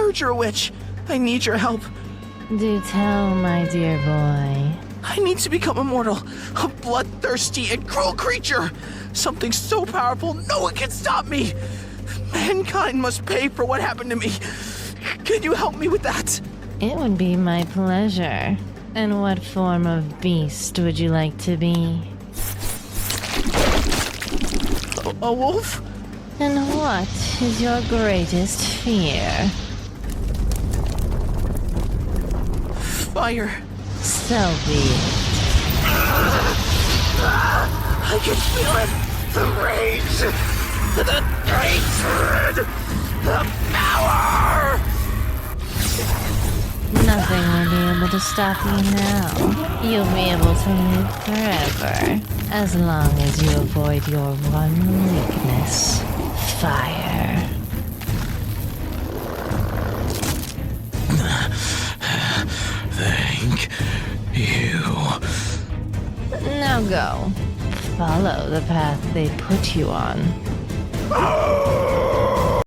heard you're a witch. I need your help. Do tell, my dear boy. I need to become immortal. A bloodthirsty and cruel creature. Something so powerful no one can stop me. Mankind must pay for what happened to me. Can you help me with that? It would be my pleasure. And what form of beast would you like to be? A wolf? And what is your greatest fear? Fire. So be it. I can feel it. The rage. The hatred. The power. Nothing will be able to stop you now. You'll be able to live forever, as long as you avoid your one weakness, fire. Thank you. Now go. Follow the path they put you on.